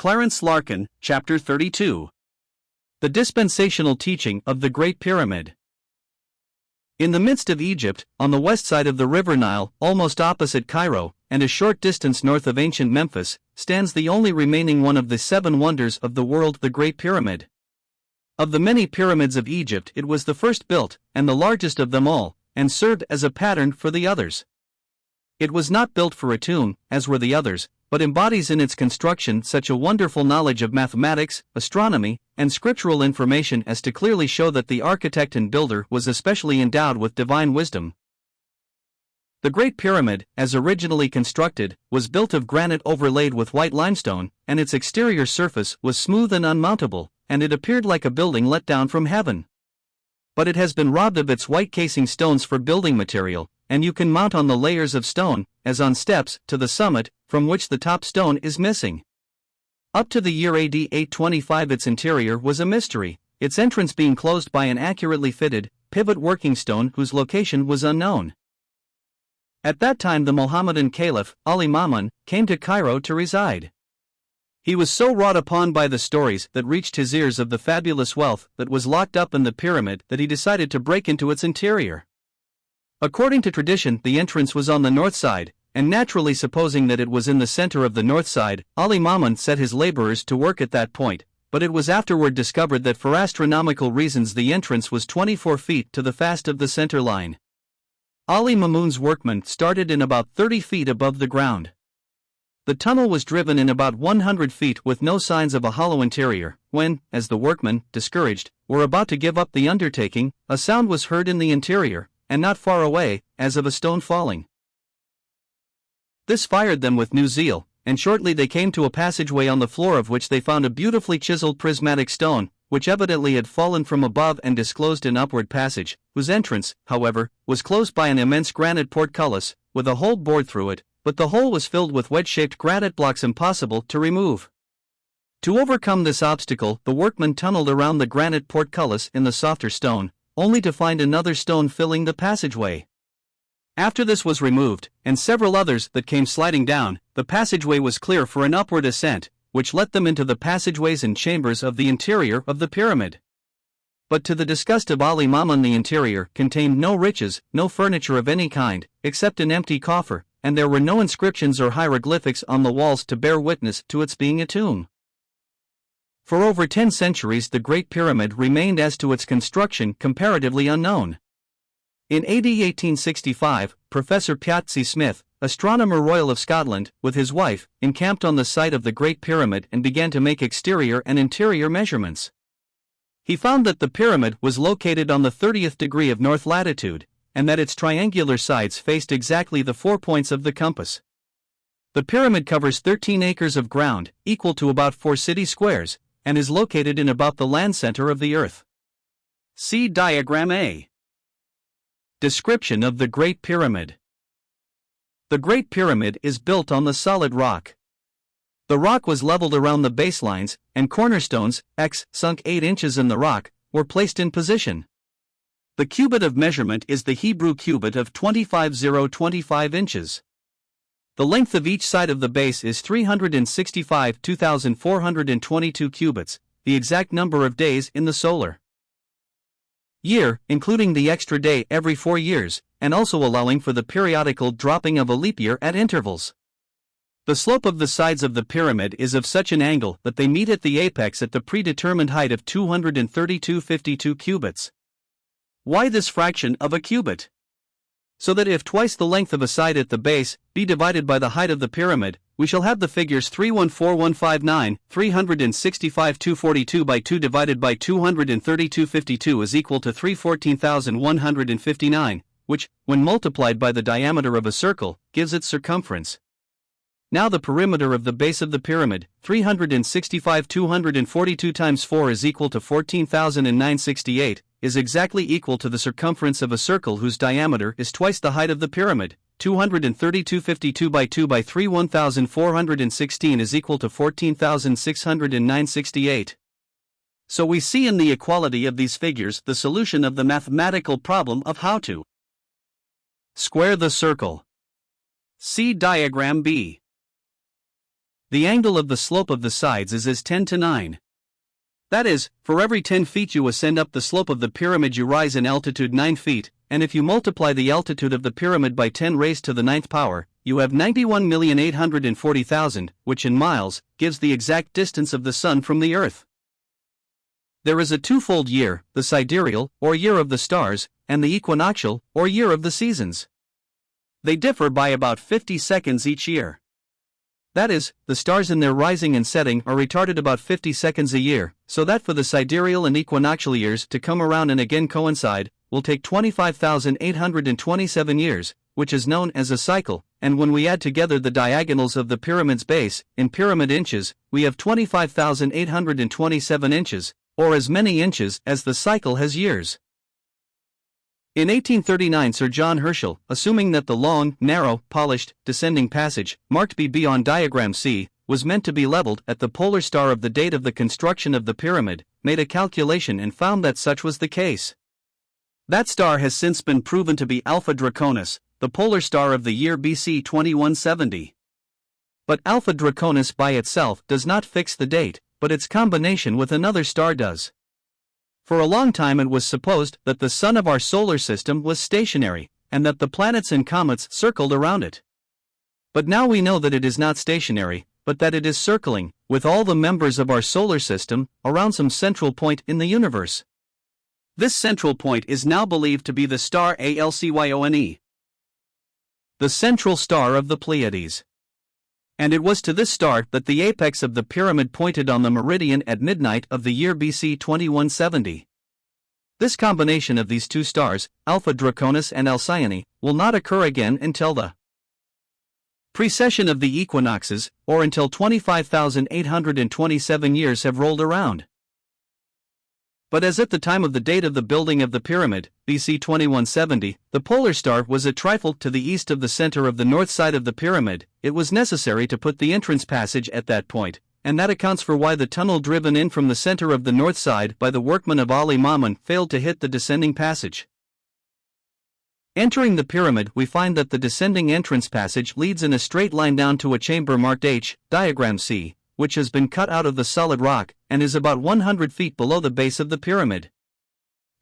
Clarence Larkin, Chapter 32. The Dispensational Teaching of the Great Pyramid. In the midst of Egypt, on the west side of the River Nile, almost opposite Cairo, and a short distance north of ancient Memphis, stands the only remaining one of the 7 wonders of the world, the Great Pyramid. Of the many pyramids of Egypt, it was the first built, and the largest of them all, and served as a pattern for the others. It was not built for a tomb, as were the others, but embodies in its construction such a wonderful knowledge of mathematics, astronomy, and scriptural information as to clearly show that the architect and builder was especially endowed with divine wisdom. The Great Pyramid, as originally constructed, was built of granite overlaid with white limestone, and its exterior surface was smooth and unmountable, and it appeared like a building let down from heaven. But it has been robbed of its white casing stones for building material, and you can mount on the layers of stone, as on steps, to the summit, from which the top stone is missing. Up to the year AD 825 its interior was a mystery, its entrance being closed by an accurately fitted, pivot working stone whose location was unknown. At that time the Mohammedan Caliph, Ali Mamun, came to Cairo to reside. He was so wrought upon by the stories that reached his ears of the fabulous wealth that was locked up in the pyramid that he decided to break into its interior. According to tradition, the entrance was on the north side, and naturally supposing that it was in the center of the north side, Ali Mamun set his laborers to work at that point, but it was afterward discovered that for astronomical reasons the entrance was 24 feet to the fast of the center line. Ali Mamun's workmen started in about 30 feet above the ground. The tunnel was driven in about 100 feet with no signs of a hollow interior, when, as the workmen, discouraged, were about to give up the undertaking, a sound was heard in the interior, and not far away, as of a stone falling. This fired them with new zeal, and shortly they came to a passageway on the floor of which they found a beautifully chiseled prismatic stone, which evidently had fallen from above and disclosed an upward passage, whose entrance, however, was closed by an immense granite portcullis, with a hole bored through it, but the hole was filled with wedge-shaped granite blocks impossible to remove. To overcome this obstacle, the workmen tunneled around the granite portcullis in the softer stone, only to find another stone filling the passageway. After this was removed, and several others that came sliding down, the passageway was clear for an upward ascent, which let them into the passageways and chambers of the interior of the pyramid. But to the disgust of Ali Mamun the interior contained no riches, no furniture of any kind, except an empty coffer, and there were no inscriptions or hieroglyphics on the walls to bear witness to its being a tomb. For over 10 centuries the Great Pyramid remained as to its construction comparatively unknown. In AD 1865, Professor Piazzi Smith, Astronomer Royal of Scotland, with his wife, encamped on the site of the Great Pyramid and began to make exterior and interior measurements. He found that the pyramid was located on the 30th degree of north latitude, and that its triangular sides faced exactly the 4 points of the compass. The pyramid covers 13 acres of ground, equal to about 4 city squares, and is located in about the land center of the Earth. See Diagram A. Description of the Great Pyramid. The Great Pyramid is built on the solid rock. The rock was leveled around the baselines, and cornerstones, sunk 8 inches in the rock, were placed in position. The cubit of measurement is the Hebrew cubit of 25 inches. The length of each side of the base is 365,422 cubits, the exact number of days in the solar year, including the extra day every 4 years, and also allowing for the periodical dropping of a leap year at intervals. The slope of the sides of the pyramid is of such an angle that they meet at the apex at the predetermined height of 232.52 cubits. Why this fraction of a cubit? So that if twice the length of a side at the base be divided by the height of the pyramid, we shall have the figures 314,159, 365,242 by 2 divided by 232.52 is equal to 314,159, which, when multiplied by the diameter of a circle, gives its circumference. Now the perimeter of the base of the pyramid, 365,242 times 4 is equal to 14,968, is exactly equal to the circumference of a circle whose diameter is twice the height of the pyramid, 23252 by 2 by 3 1416 is equal to 14,609.68. So we see in the equality of these figures the solution of the mathematical problem of how to square the circle. See diagram B. The angle of the slope of the sides is as 10 to 9. That is, for every 10 feet you ascend up the slope of the pyramid you rise in altitude 9 feet, and if you multiply the altitude of the pyramid by 10 raised to the 9th power, you have 91,840,000, which in miles, gives the exact distance of the Sun from the Earth. There is a twofold year, the sidereal, or year of the stars, and the equinoctial, or year of the seasons. They differ by about 50 seconds each year. That is, the stars in their rising and setting are retarded about 50 seconds a year, so that for the sidereal and equinoctial years to come around and again coincide, will take 25,827 years, which is known as a cycle, and when we add together the diagonals of the pyramid's base, in pyramid inches, we have 25,827 inches, or as many inches as the cycle has years. In 1839 Sir John Herschel, assuming that the long, narrow, polished, descending passage, marked BB on diagram C, was meant to be leveled at the polar star of the date of the construction of the pyramid, made a calculation and found that such was the case. That star has since been proven to be Alpha Draconis, the polar star of the year BC 2170. But Alpha Draconis by itself does not fix the date, but its combination with another star does. For a long time it was supposed that the sun of our solar system was stationary, and that the planets and comets circled around it. But now we know that it is not stationary, but that it is circling, with all the members of our solar system, around some central point in the universe. This central point is now believed to be the star Alcyone, the central star of the Pleiades. And it was to this star that the apex of the pyramid pointed on the meridian at midnight of the year BC 2170. This combination of these two stars, Alpha Draconis and Alcyone, will not occur again until the precession of the equinoxes, or until 25,827 years have rolled around. But as at the time of the date of the building of the pyramid, BC 2170, the polar star was a trifle to the east of the center of the north side of the pyramid, it was necessary to put the entrance passage at that point, and that accounts for why the tunnel driven in from the center of the north side by the workmen of Ali Mamun failed to hit the descending passage. Entering the pyramid, we find that the descending entrance passage leads in a straight line down to a chamber marked H, diagram C, which has been cut out of the solid rock, and is about 100 feet below the base of the pyramid.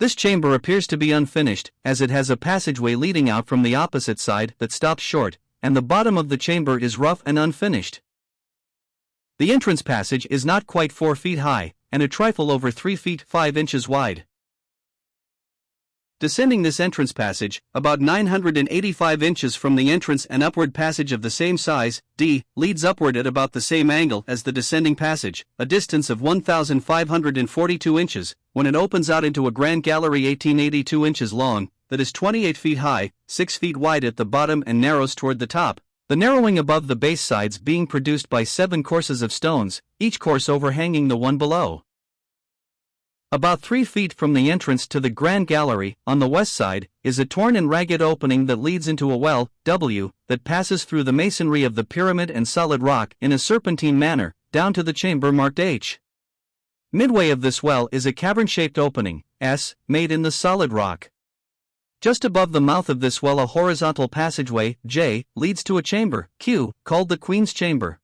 This chamber appears to be unfinished, as it has a passageway leading out from the opposite side that stops short, and the bottom of the chamber is rough and unfinished. The entrance passage is not quite 4 feet high, and a trifle over 3 feet 5 inches wide. Descending this entrance passage, about 985 inches from the entrance, an upward passage of the same size, D, leads upward at about the same angle as the descending passage, a distance of 1,542 inches, when it opens out into a grand gallery 1882 inches long, that is 28 feet high, 6 feet wide at the bottom and narrows toward the top, the narrowing above the base sides being produced by 7 courses of stones, each course overhanging the one below. About 3 feet from the entrance to the Grand Gallery, on the west side, is a torn and ragged opening that leads into a well, W, that passes through the masonry of the pyramid and solid rock in a serpentine manner, down to the chamber marked H. Midway of this well is a cavern-shaped opening, S, made in the solid rock. Just above the mouth of this well a horizontal passageway, J, leads to a chamber, Q, called the Queen's Chamber.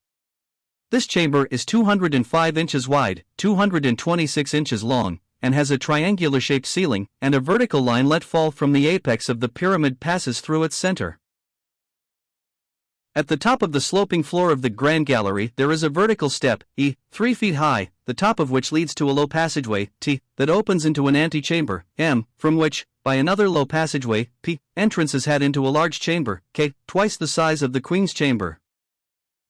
This chamber is 205 inches wide, 226 inches long, and has a triangular-shaped ceiling, and a vertical line let fall from the apex of the pyramid passes through its center. At the top of the sloping floor of the Grand Gallery there is a vertical step, E, 3 feet high, the top of which leads to a low passageway, T, that opens into an antechamber, M, from which, by another low passageway, P, entrance is had into a large chamber, K, twice the size of the Queen's Chamber.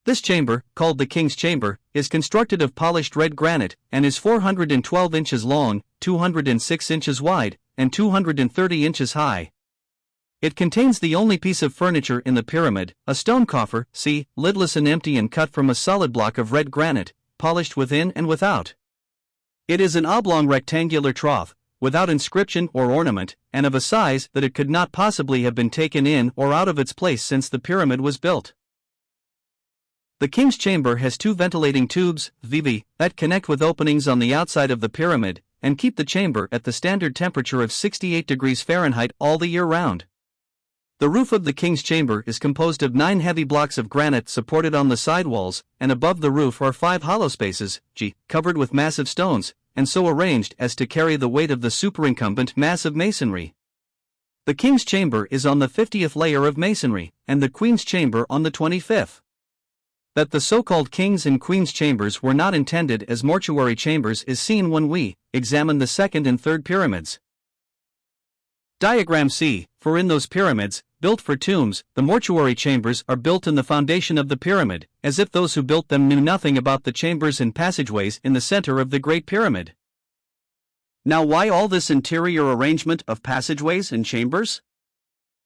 This chamber, called the King's Chamber, is constructed of polished red granite, and is 412 inches long, 206 inches wide, and 230 inches high. It contains the only piece of furniture in the pyramid, a stone coffer, C, lidless and empty and cut from a solid block of red granite, polished within and without. It is an oblong rectangular trough, without inscription or ornament, and of a size that it could not possibly have been taken in or out of its place since the pyramid was built. The king's chamber has two ventilating tubes, vivi, that connect with openings on the outside of the pyramid, and keep the chamber at the standard temperature of 68 degrees Fahrenheit all the year round. The roof of the king's chamber is composed of 9 heavy blocks of granite supported on the side walls, and above the roof are 5 hollow spaces, covered with massive stones, and so arranged as to carry the weight of the superincumbent mass of masonry. The king's chamber is on the 50th layer of masonry, and the queen's chamber on the 25th. That the so-called king's and queen's chambers were not intended as mortuary chambers is seen when we examine the second and third pyramids. Diagram C. For in those pyramids, built for tombs, the mortuary chambers are built in the foundation of the pyramid, as if those who built them knew nothing about the chambers and passageways in the center of the Great Pyramid. Now, why all this interior arrangement of passageways and chambers?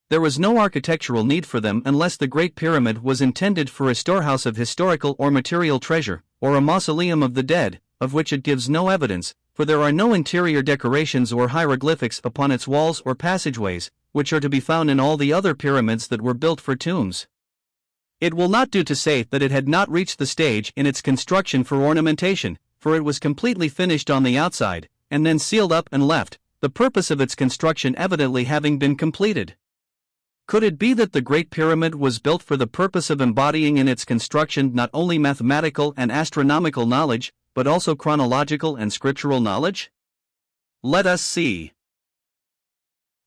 There was no architectural need for them unless the Great Pyramid was intended for a storehouse of historical or material treasure, or a mausoleum of the dead, of which it gives no evidence, for there are no interior decorations or hieroglyphics upon its walls or passageways, which are to be found in all the other pyramids that were built for tombs. It will not do to say that it had not reached the stage in its construction for ornamentation, for it was completely finished on the outside, and then sealed up and left, the purpose of its construction evidently having been completed. Could it be that the Great Pyramid was built for the purpose of embodying in its construction not only mathematical and astronomical knowledge, but also chronological and scriptural knowledge? Let us see.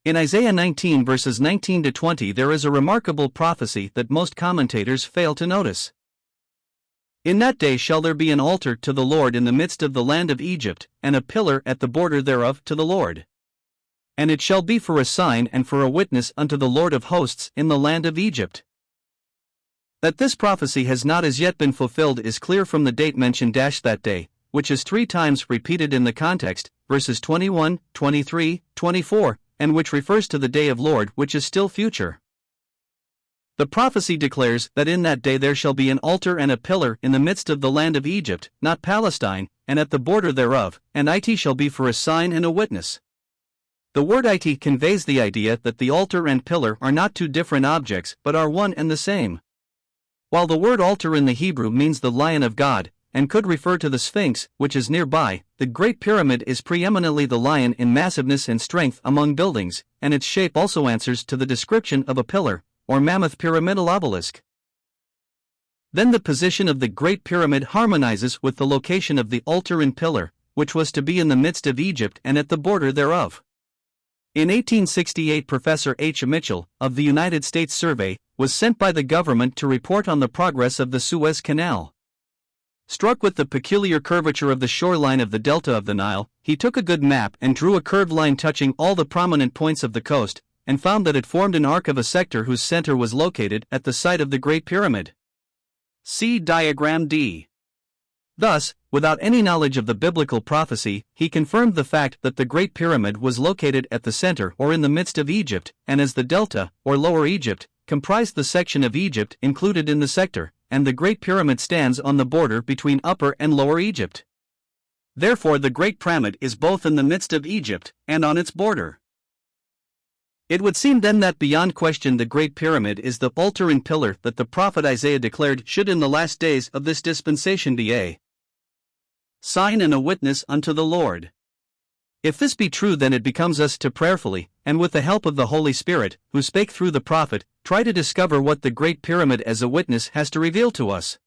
In Isaiah 19 verses 19 to 20 there is a remarkable prophecy that most commentators fail to notice. In that day shall there be an altar to the Lord in the midst of the land of Egypt, and a pillar at the border thereof to the Lord. And it shall be for a sign and for a witness unto the Lord of hosts in the land of Egypt. That this prophecy has not as yet been fulfilled is clear from the date mentioned that day, which is 3 times repeated in the context, verses 21, 23, 24, and which refers to the day of Lord which is still future. The prophecy declares that in that day there shall be an altar and a pillar in the midst of the land of Egypt, not Palestine, and at the border thereof, and it shall be for a sign and a witness. The word it conveys the idea that the altar and pillar are not 2 different objects but are one and the same. While the word altar in the Hebrew means the lion of God, and could refer to the Sphinx, which is nearby, the Great Pyramid is preeminently the lion in massiveness and strength among buildings, and its shape also answers to the description of a pillar, or mammoth pyramidal obelisk. Then the position of the Great Pyramid harmonizes with the location of the altar and pillar, which was to be in the midst of Egypt and at the border thereof. In 1868 Professor H. Mitchell, of the United States Survey, was sent by the government to report on the progress of the Suez Canal. Struck with the peculiar curvature of the shoreline of the delta of the Nile, he took a good map and drew a curved line touching all the prominent points of the coast, and found that it formed an arc of a sector whose center was located at the site of the Great Pyramid. See Diagram D. Thus, without any knowledge of the biblical prophecy, he confirmed the fact that the Great Pyramid was located at the center or in the midst of Egypt, and as the delta, or Lower Egypt, comprised the section of Egypt included in the sector, and the Great Pyramid stands on the border between Upper and Lower Egypt. Therefore the Great Pyramid is both in the midst of Egypt and on its border. It would seem then that beyond question the Great Pyramid is the altar and pillar that the prophet Isaiah declared should in the last days of this dispensation be a sign and a witness unto the Lord. If this be true, then it becomes us to prayerfully, and with the help of the Holy Spirit, who spake through the prophet, try to discover what the Great Pyramid as a witness has to reveal to us.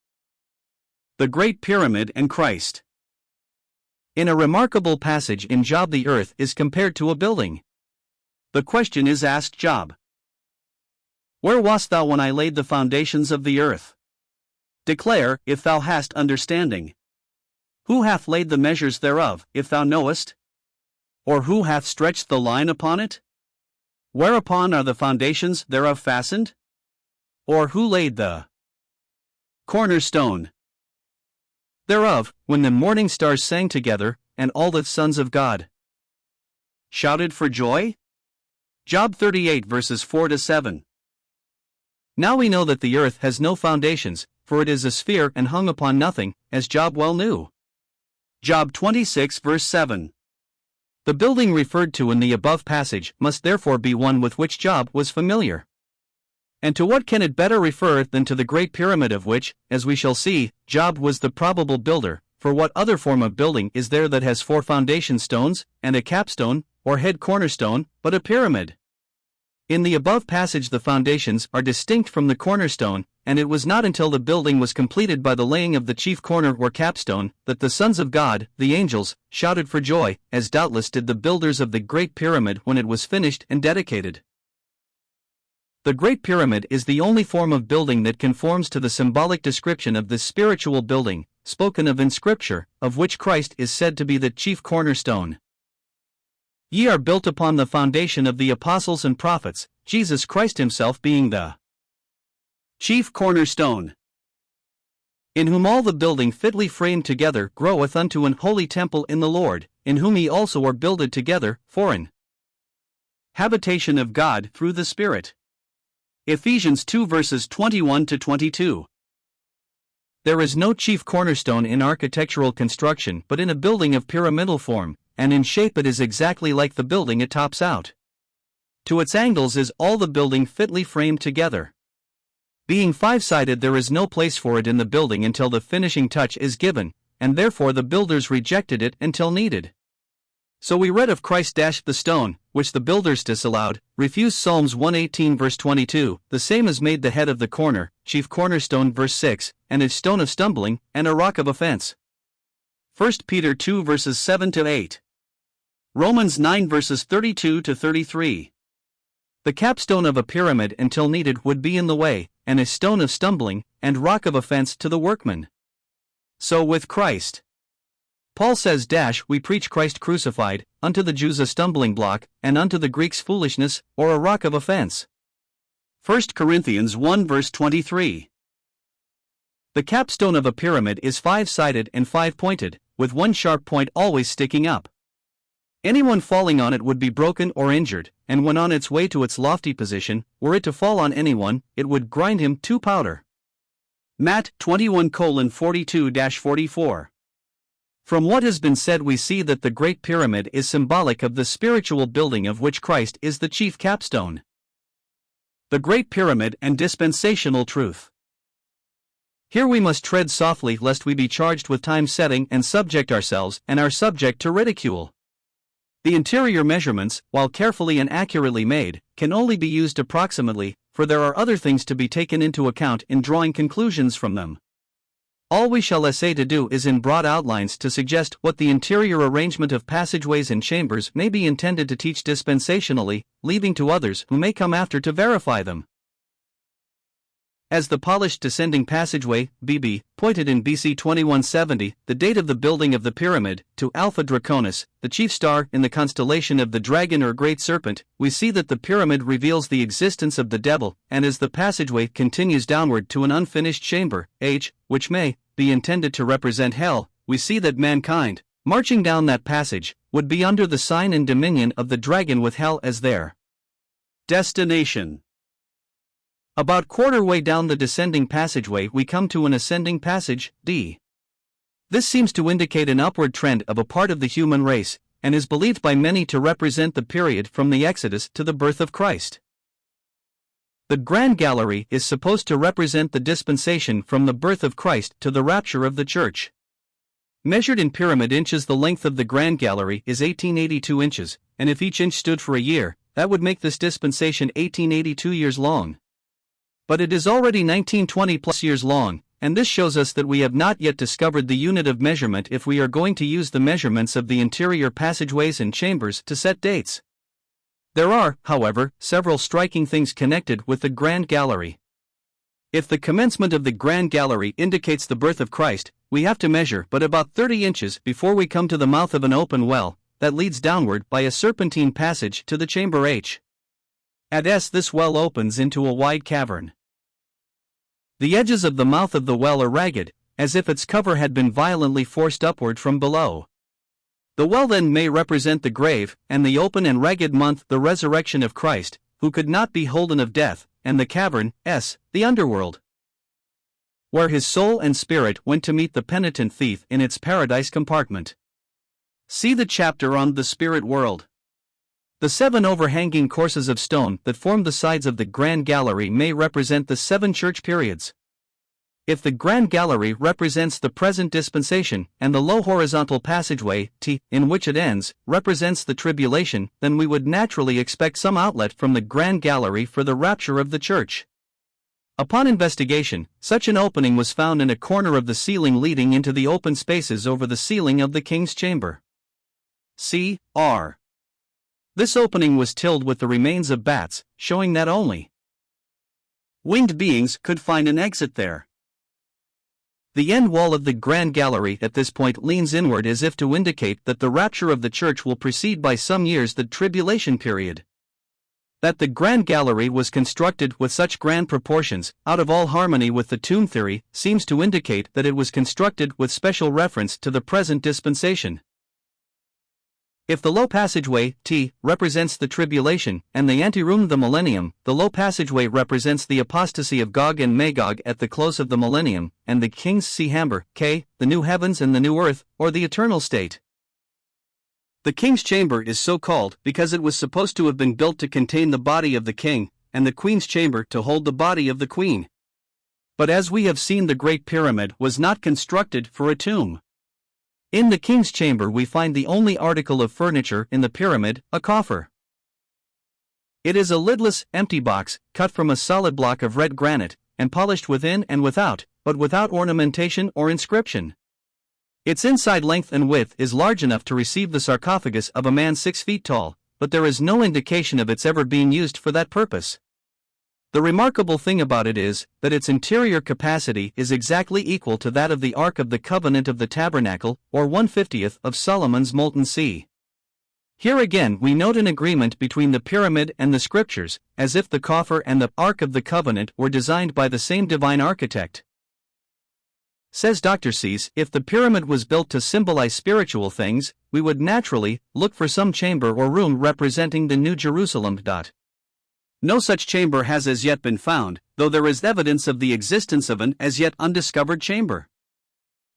The Great Pyramid and Christ. In a remarkable passage in Job, the earth is compared to a building. The question is asked Job, "Where wast thou when I laid the foundations of the earth? Declare, if thou hast understanding. Who hath laid the measures thereof, if thou knowest? Or who hath stretched the line upon it? Whereupon are the foundations thereof fastened? Or who laid the cornerstone thereof, when the morning stars sang together, and all the sons of God shouted for joy?" Job 38 verses 4 to 7. Now we know that the earth has no foundations, for it is a sphere and hung upon nothing, as Job well knew. Job 26 verse 7. The building referred to in the above passage must therefore be one with which Job was familiar. And to what can it better refer than to the Great Pyramid, of which, as we shall see, Job was the probable builder? For what other form of building is there that has 4 foundation stones, and a capstone, or head cornerstone, but a pyramid? In the above passage the foundations are distinct from the cornerstone, and it was not until the building was completed by the laying of the chief corner or capstone that the sons of God, the angels, shouted for joy, as doubtless did the builders of the Great Pyramid when it was finished and dedicated. The Great Pyramid is the only form of building that conforms to the symbolic description of this spiritual building, spoken of in Scripture, of which Christ is said to be the chief cornerstone. Ye are built upon the foundation of the apostles and prophets, Jesus Christ himself being the chief cornerstone, in whom all the building fitly framed together groweth unto an holy temple in the Lord, in whom ye also are builded together for an habitation of God through the Spirit. Ephesians 2 verses 21 to 22. There is no chief cornerstone in architectural construction but in a building of pyramidal form, and in shape it is exactly like the building it tops out. To its angles is all the building fitly framed together. Being 5-sided, there is no place for it in the building until the finishing touch is given, and therefore the builders rejected it until needed. So we read of Christ the stone, which the builders disallowed, refused. Psalms 118 verse 22, the same is made the head of the corner, chief cornerstone verse 6, and a stone of stumbling, and a rock of offense. 1 Peter 2 verses 7 to 8. Romans 9 verses 32 to 33. The capstone of a pyramid until needed would be in the way, and a stone of stumbling, and rock of offense to the workman. So with Christ. Paul says, we preach Christ crucified, unto the Jews a stumbling block, and unto the Greeks foolishness, or a rock of offense. 1 Corinthians 1 verse 23. The capstone of a pyramid is 5-sided and 5-pointed, with one sharp point always sticking up. Anyone falling on it would be broken or injured, and when on its way to its lofty position, were it to fall on anyone, it would grind him to powder. Matt 21:42-44. From what has been said we see that the Great Pyramid is symbolic of the spiritual building of which Christ is the chief capstone. The Great Pyramid and Dispensational Truth. Here we must tread softly lest we be charged with time-setting and subject ourselves and are subject to ridicule. The interior measurements, while carefully and accurately made, can only be used approximately, for there are other things to be taken into account in drawing conclusions from them. All we shall essay to do is in broad outlines to suggest what the interior arrangement of passageways and chambers may be intended to teach dispensationally, leaving to others who may come after to verify them. As the polished descending passageway, BB, pointed in BC 2170, the date of the building of the pyramid, to Alpha Draconis, the chief star in the constellation of the dragon or great serpent, we see that the pyramid reveals the existence of the devil, and as the passageway continues downward to an unfinished chamber, H, which may be intended to represent hell, we see that mankind, marching down that passage, would be under the sign and dominion of the dragon with hell as their destination. About quarter way down the descending passageway we come to an ascending passage, D. This seems to indicate an upward trend of a part of the human race, and is believed by many to represent the period from the Exodus to the birth of Christ. The Grand Gallery is supposed to represent the dispensation from the birth of Christ to the rapture of the Church. Measured in pyramid inches, the length of the Grand Gallery is 1882 inches, and if each inch stood for a year, that would make this dispensation 1882 years long. But it is already 1920 plus years long, and this shows us that we have not yet discovered the unit of measurement if we are going to use the measurements of the interior passageways and chambers to set dates. There are, however, several striking things connected with the Grand Gallery. If the commencement of the Grand Gallery indicates the birth of Christ, we have to measure but about 30 inches before we come to the mouth of an open well that leads downward by a serpentine passage to the chamber H. At S, this well opens into a wide cavern. The edges of the mouth of the well are ragged, as if its cover had been violently forced upward from below. The well then may represent the grave, and the open and ragged month the resurrection of Christ, who could not be holden of death, and the cavern, S, the underworld, where his soul and spirit went to meet the penitent thief in its paradise compartment. See the chapter on the spirit world. The 7 overhanging courses of stone that form the sides of the Grand Gallery may represent the 7 church periods. If the Grand Gallery represents the present dispensation, and the low horizontal passageway, T, in which it ends, represents the tribulation, then we would naturally expect some outlet from the Grand Gallery for the rapture of the church. Upon investigation, such an opening was found in a corner of the ceiling leading into the open spaces over the ceiling of the king's chamber. C. R. This opening was tilled with the remains of bats, showing that only winged beings could find an exit there. The end wall of the Grand Gallery at this point leans inward as if to indicate that the rapture of the church will precede by some years the tribulation period. That the Grand Gallery was constructed with such grand proportions, out of all harmony with the tomb theory, seems to indicate that it was constructed with special reference to the present dispensation. If the low passageway, T, represents the tribulation, and the anteroom the millennium, the low passageway represents the apostasy of Gog and Magog at the close of the millennium, and the king's C-hamber, K, the new heavens and the new earth, or the eternal state. The king's chamber is so called because it was supposed to have been built to contain the body of the king, and the queen's chamber to hold the body of the queen. But as we have seen, the Great Pyramid was not constructed for a tomb. In the king's chamber we find the only article of furniture in the pyramid, a coffer. It is a lidless, empty box, cut from a solid block of red granite, and polished within and without, but without ornamentation or inscription. Its inside length and width is large enough to receive the sarcophagus of a man 6 feet tall, but there is no indication of its ever being used for that purpose. The remarkable thing about it is that its interior capacity is exactly equal to that of the Ark of the Covenant of the Tabernacle, or 1/50th of Solomon's molten sea. Here again we note an agreement between the pyramid and the scriptures, as if the coffer and the Ark of the Covenant were designed by the same divine architect. Says Dr. Seuss, if the pyramid was built to symbolize spiritual things, we would naturally look for some chamber or room representing the New Jerusalem. No such chamber has as yet been found, though there is evidence of the existence of an as yet undiscovered chamber.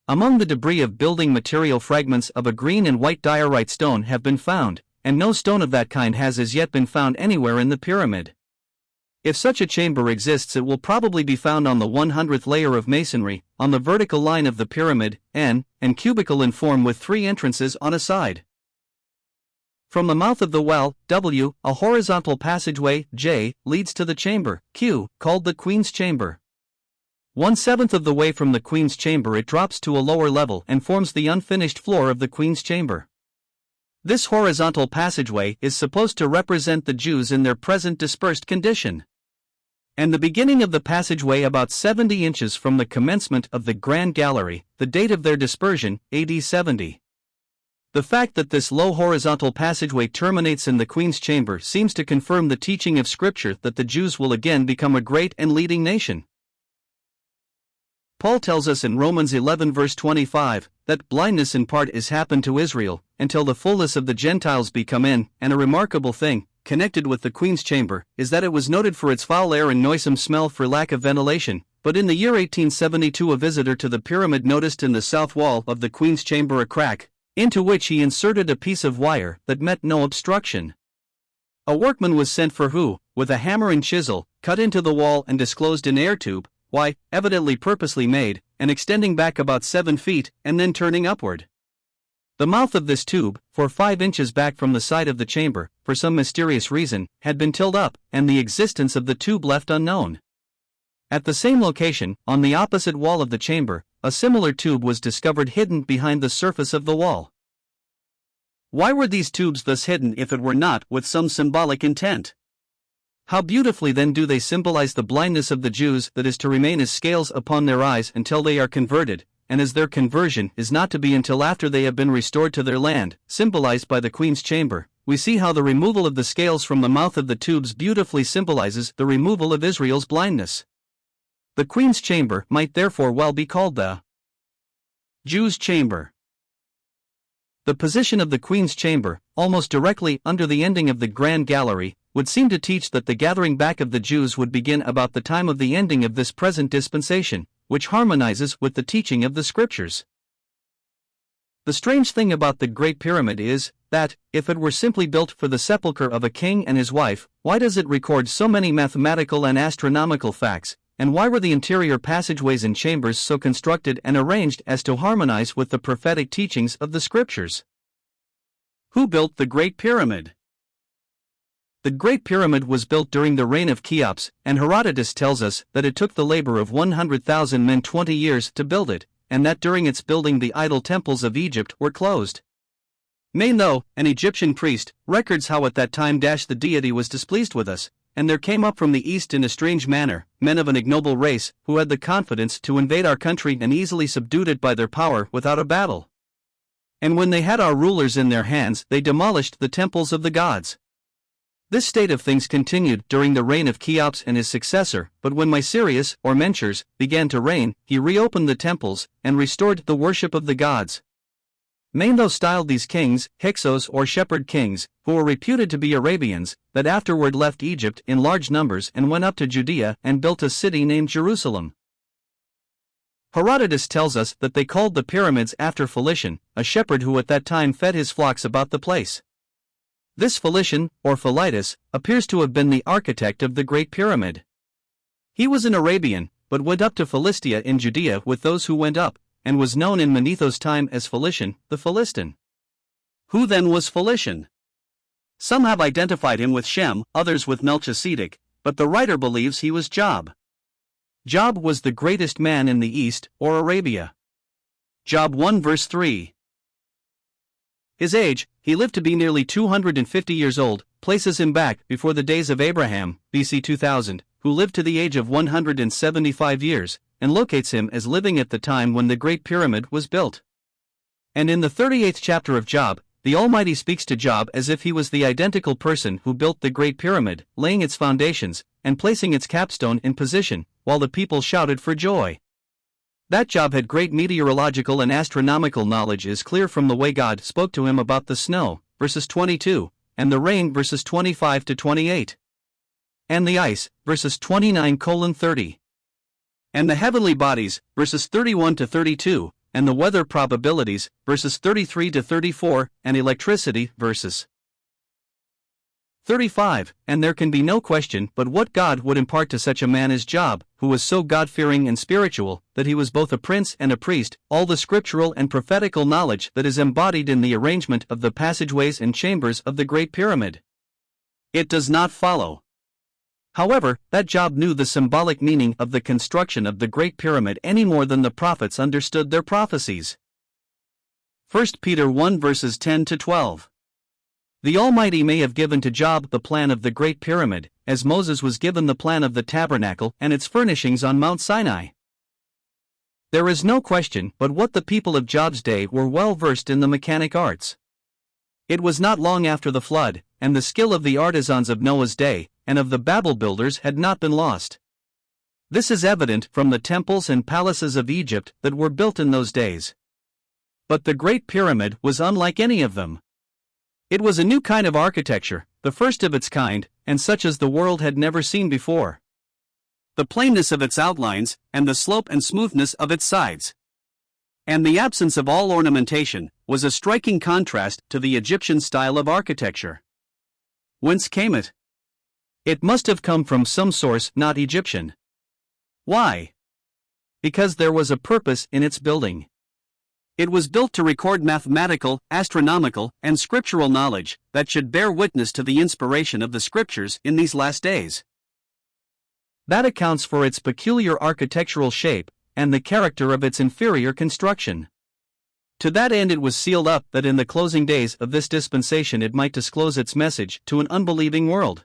Among the debris of building material, fragments of a green and white diorite stone have been found, and no stone of that kind has as yet been found anywhere in the pyramid. If such a chamber exists, it will probably be found on the 100th layer of masonry, on the vertical line of the pyramid, N, and cubical in form with 3 entrances on a side. From the mouth of the well, W, a horizontal passageway, J, leads to the chamber, Q, called the Queen's Chamber. 1/7 of the way from the Queen's Chamber it drops to a lower level and forms the unfinished floor of the Queen's Chamber. This horizontal passageway is supposed to represent the Jews in their present dispersed condition. And the beginning of the passageway about 70 inches from the commencement of the Grand Gallery, the date of their dispersion, AD 70. The fact that this low horizontal passageway terminates in the Queen's Chamber seems to confirm the teaching of Scripture that the Jews will again become a great and leading nation. Paul tells us in Romans 11 verse 25, that blindness in part is happened to Israel, until the fullness of the Gentiles be come in, and a remarkable thing, connected with the Queen's Chamber, is that it was noted for its foul air and noisome smell for lack of ventilation, but in the year 1872 a visitor to the pyramid noticed in the south wall of the Queen's Chamber a crack, into which he inserted a piece of wire that met no obstruction. A workman was sent for who, with a hammer and chisel, cut into the wall and disclosed an air tube, evidently purposely made, and extending back about 7 feet, and then turning upward. The mouth of this tube, for 5 inches back from the side of the chamber, for some mysterious reason, had been tilled up, and the existence of the tube left unknown. At the same location, on the opposite wall of the chamber, a similar tube was discovered hidden behind the surface of the wall. Why were these tubes thus hidden if it were not with some symbolic intent? How beautifully then do they symbolize the blindness of the Jews that is to remain as scales upon their eyes until they are converted, and as their conversion is not to be until after they have been restored to their land, symbolized by the Queen's Chamber. We see how the removal of the scales from the mouth of the tubes beautifully symbolizes the removal of Israel's blindness. The Queen's Chamber might therefore well be called the Jews' Chamber. The position of the Queen's Chamber, almost directly under the ending of the Grand Gallery, would seem to teach that the gathering back of the Jews would begin about the time of the ending of this present dispensation, which harmonizes with the teaching of the Scriptures. The strange thing about the Great Pyramid is that, if it were simply built for the sepulchre of a king and his wife, why does it record so many mathematical and astronomical facts, and why were the interior passageways and chambers so constructed and arranged as to harmonize with the prophetic teachings of the Scriptures? Who built the Great Pyramid? The Great Pyramid was built during the reign of Cheops, and Herodotus tells us that it took the labor of 100,000 men 20 years to build it, and that during its building the idol temples of Egypt were closed. Mano, an Egyptian priest, records how at that time the deity was displeased with us, and there came up from the east in a strange manner men of an ignoble race who had the confidence to invade our country and easily subdued it by their power without a battle. And when they had our rulers in their hands, they demolished the temples of the gods. This state of things continued during the reign of Cheops and his successor, but when Mycerius, or Menkers, began to reign, he reopened the temples and restored the worship of the gods. Mano styled these kings Hyksos or shepherd kings, who were reputed to be Arabians, that afterward left Egypt in large numbers and went up to Judea and built a city named Jerusalem. Herodotus tells us that they called the pyramids after Philician, a shepherd who at that time fed his flocks about the place. This Philician, or Philetus, appears to have been the architect of the Great Pyramid. He was an Arabian, but went up to Philistia in Judea with those who went up, and was known in Manetho's time as Philician, the Philistin. Who then was Philician? Some have identified him with Shem, others with Melchizedek, but the writer believes he was Job. Job was the greatest man in the East, or Arabia. Job 1 verse 3. His age, he lived to be nearly 250 years old, places him back before the days of Abraham, BC 2000, who lived to the age of 175 years, and locates him as living at the time when the Great Pyramid was built. And in the 38th chapter of Job, the Almighty speaks to Job as if he was the identical person who built the Great Pyramid, laying its foundations, and placing its capstone in position, while the people shouted for joy. That Job had great meteorological and astronomical knowledge is clear from the way God spoke to him about the snow, verses 22, and the rain, verses 25 to 28. And the ice, verses 29:30. And the heavenly bodies, verses 31 to 32, and the weather probabilities, verses 33 to 34, and electricity, verses 35, and there can be no question but what God would impart to such a man as Job, who was so God-fearing and spiritual, that he was both a prince and a priest, all the scriptural and prophetical knowledge that is embodied in the arrangement of the passageways and chambers of the Great Pyramid. It does not follow, however, that Job knew the symbolic meaning of the construction of the Great Pyramid any more than the prophets understood their prophecies. 1 Peter 1 verses 10 to 12. The Almighty may have given to Job the plan of the Great Pyramid, as Moses was given the plan of the tabernacle and its furnishings on Mount Sinai. There is no question but what the people of Job's day were well versed in the mechanic arts. It was not long after the flood, and the skill of the artisans of Noah's day and of the Babel builders had not been lost. This is evident from the temples and palaces of Egypt that were built in those days. But the Great Pyramid was unlike any of them. It was a new kind of architecture, the first of its kind, and such as the world had never seen before. The plainness of its outlines, and the slope and smoothness of its sides, and the absence of all ornamentation, was a striking contrast to the Egyptian style of architecture. Whence came it? It must have come from some source not Egyptian. Why? Because there was a purpose in its building. It was built to record mathematical, astronomical, and scriptural knowledge that should bear witness to the inspiration of the Scriptures in these last days. That accounts for its peculiar architectural shape and the character of its inferior construction. To that end it was sealed up that in the closing days of this dispensation it might disclose its message to an unbelieving world.